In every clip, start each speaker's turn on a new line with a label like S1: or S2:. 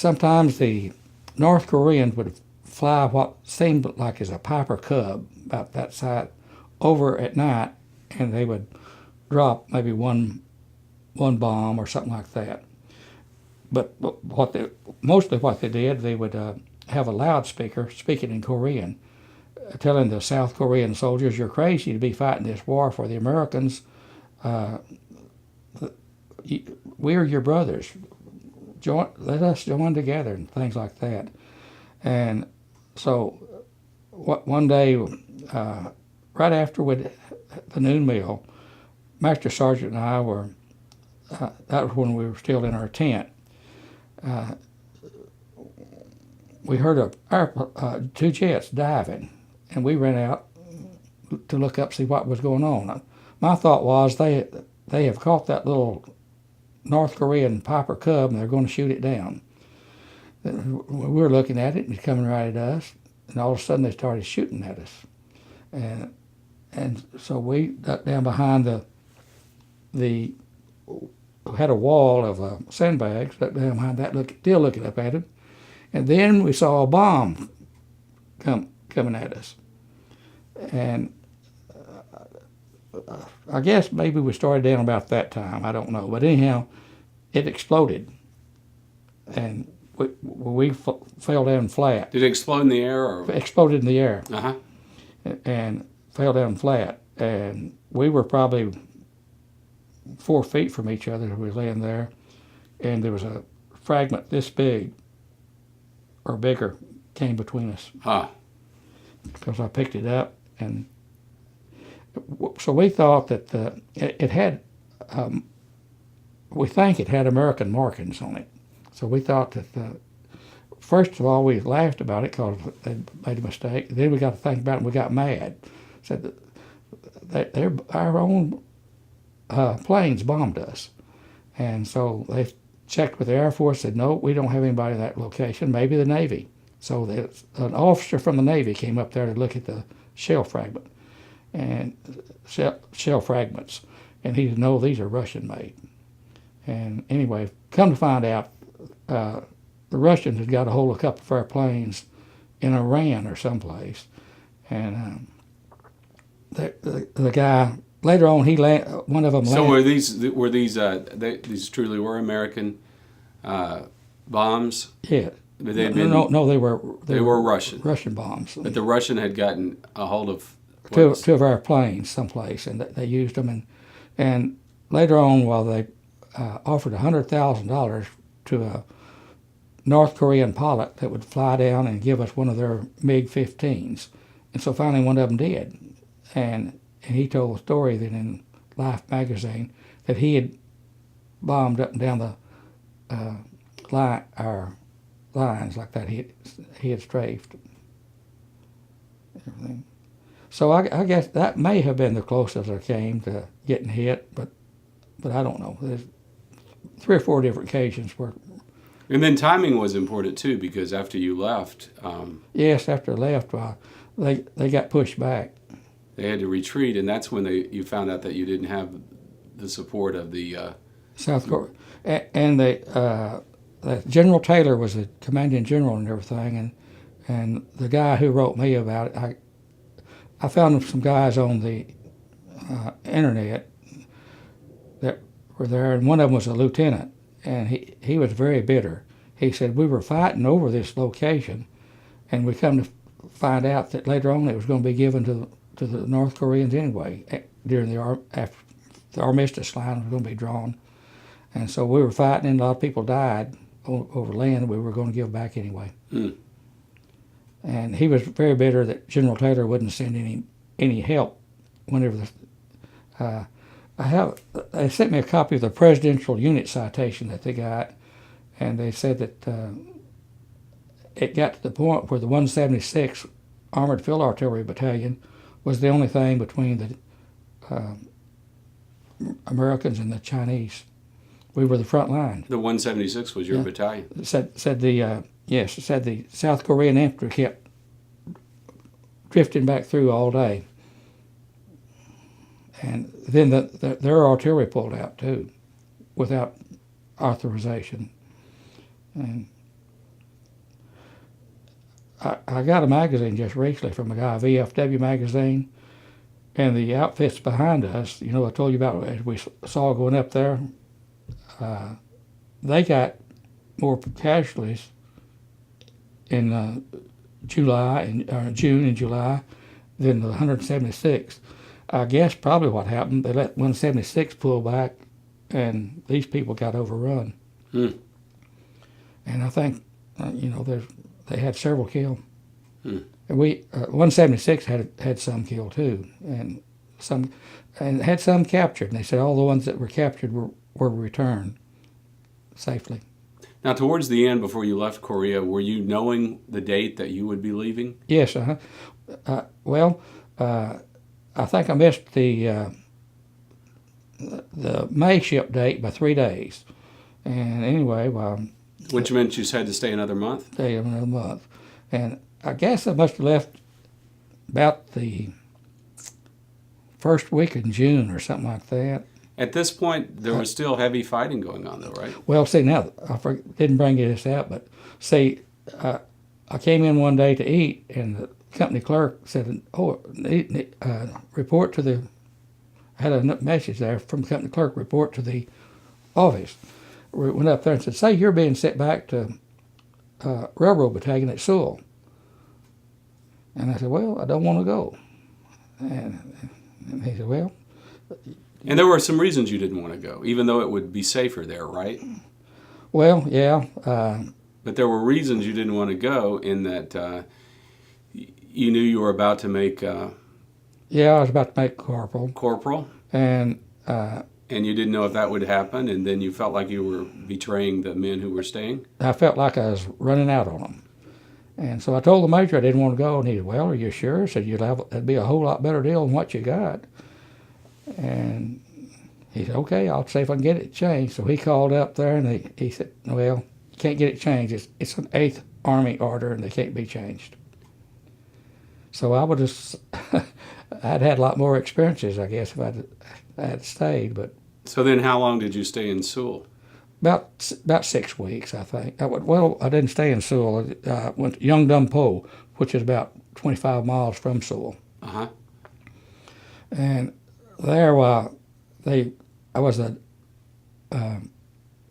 S1: sometimes the North Koreans would fly what seemed like as a Piper Cub, about that size, over at night, and they would drop maybe one bomb or something like that. But mostly what they did, they would have a loudspeaker speaking in Korean, telling the South Korean soldiers, "You're crazy to be fighting this war for the Americans. We're your brothers. Let us join together," and things like that. And so one day, right after the noon meal, Master Sergeant and I were, that was when we were still in our tent, we heard two jets diving, and we ran out to look up, see what was going on. My thought was they have caught that little North Korean Piper Cub, and they're going to shoot it down. We were looking at it, and it's coming right at us, and all of a sudden they started shooting at us. And so we ducked down behind we had a wall of sandbags, ducked down behind that, still looking up at it. And then we saw a bomb coming at us. And I guess maybe we started down about that time, I don't know. But anyhow, it exploded. And we fell down flat.
S2: Did it explode in the air? Or?
S1: Exploded in the air.
S2: Uh-huh.
S1: And fell down flat. And we were probably 4 feet from each other as we were laying there. And there was a fragment this big or bigger came between us.
S2: Huh.
S1: Because I picked it up. And so we thought that it had, we think it had American markings on it. So we thought that, first of all, we laughed about it because they made a mistake. Then we got to think about it and we got mad. Said that our own planes bombed us. And so they checked with the Air Force, said, no, we don't have anybody in that location, maybe the Navy. So an officer from the Navy came up there to look at the shell fragment and shell fragments. And he said, no, these are Russian made. And anyway, come to find out, the Russians had got a hold of a couple of our planes in Iran or someplace. And the guy, later on, one of them landed.
S2: So these truly were American bombs?
S1: Yeah.
S2: But
S1: no, they were
S2: Russian.
S1: Russian bombs.
S2: But the Russian had gotten a hold of
S1: two of our planes someplace, and they used them. And later on, while they offered $100,000 to a North Korean pilot that would fly down and give us one of their MiG-15s. And so finally one of them did. And he told a story then in Life magazine that he had bombed up and down the our lines like that. He had strafed everything. So I guess that may have been the closest I came to getting hit, but I don't know. There's 3 or 4 different occasions where.
S2: And then timing was important too, because after you left.
S1: Yes, after I left, they got pushed back.
S2: They had to retreat, and that's when you found out that you didn't have the support of the
S1: South Korea, and General Taylor was the commanding general and everything, and the guy who wrote me about it, I found some guys on the internet that were there, and one of them was a lieutenant, and he was very bitter. He said, we were fighting over this location, and we come to find out that later on it was going to be given to the North Koreans anyway. During after the armistice line was going to be drawn, and so we were fighting, and a lot of people died over land we were going to give back anyway.
S2: Mm.
S1: And he was very bitter that General Taylor wouldn't send any help whenever they sent me a copy of the presidential unit citation that they got, and they said that it got to the point where the 176th Armored Field Artillery Battalion was the only thing between the Americans and the Chinese. We were the front line.
S2: The 176 was your battalion.
S1: It said the South Korean infantry kept drifting back through all day. And then their artillery pulled out too, without authorization. And I got a magazine just recently from a guy, VFW magazine, and the outfits behind us, you know, I told you about as we saw going up there, they got more casualties in July and June and July than the 176. I guess probably what happened, they let 176 pull back, and these people got overrun.
S2: Hmm.
S1: And I think, you know, they had several killed.
S2: Hmm.
S1: And 176 had some killed too, and had some captured. And they said all the ones that were captured were returned safely.
S2: Now, towards the end, before you left Korea, were you knowing the date that you would be leaving?
S1: Yes, well, I think I missed the May ship date by 3 days. And anyway, well,
S2: Which meant you had to stay another month?
S1: stay another month. And I guess I must have left about the first week in June or something like that.
S2: At this point, there was still heavy fighting going on, though, right?
S1: Well, see, now, didn't bring this out, but see, I came in one day to eat, and the company clerk said, report to the, I had a message there from the company clerk, report to the office. We went up there and said, say you're being sent back to Railroad Battalion at Sewell. And I said, well, I don't want to go. And he said, well.
S2: And there were some reasons you didn't want to go, even though it would be safer there, right?
S1: Well, yeah.
S2: But there were reasons you didn't want to go in that you knew you were about to make...
S1: yeah, I was about to make corporal.
S2: Corporal?
S1: And
S2: you didn't know if that would happen, and then you felt like you were betraying the men who were staying?
S1: I felt like I was running out on them. And so I told the major I didn't want to go, and he said, well, are you sure? I said, that'd be a whole lot better deal than what you got. And he said, okay, I'll see if I can get it changed. So he called up there, and he said, well, you can't get it changed. It's an 8th Army order, and they can't be changed. So I would have, I'd had a lot more experiences, I guess, if I had stayed. But
S2: so then how long did you stay in Sewell?
S1: About 6 weeks, I think. I didn't stay in Sewell. I went to Yeongdam Po, which is about 25 miles from Sewell.
S2: Uh-huh.
S1: And there, I was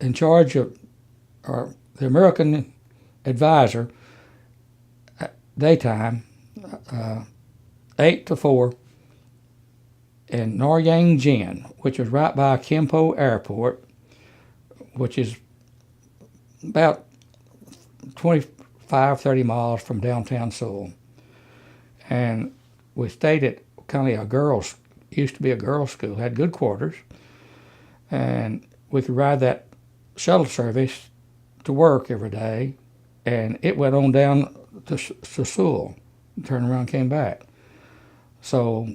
S1: in charge of, or the American advisor, daytime, 8 to 4, in Noryangjin, which was right by Kimpo Airport, which is about 25, 30 miles from downtown Seoul. And we stayed at kind of used to be a girls' school, had good quarters, and we could ride that shuttle service to work every day, and it went on down to Seoul, turned around and came back. So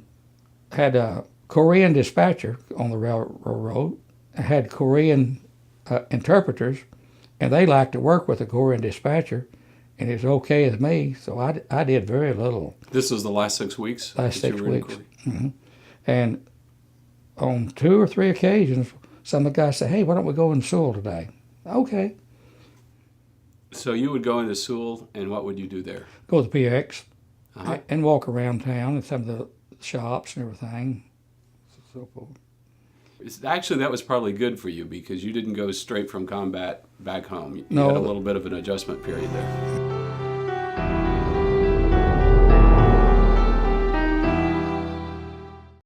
S1: had a Korean dispatcher on the railroad, had Korean interpreters, and they liked to work with a Korean dispatcher, and it was okay with me, so I did very little.
S2: This was the last 6 weeks?
S1: Last 6 weeks. Mm-hmm. And on 2 or 3 occasions, some of the guys said, hey, why don't we go in Sewell today? Okay.
S2: So you would go into Sewell, and what would you do there?
S1: Go to the PX
S2: Uh-huh.
S1: and walk around town and some of the shops and everything. So forth.
S2: Actually, that was probably good for you because you didn't go straight from combat back home. You
S1: No.
S2: had a little bit of an adjustment period there.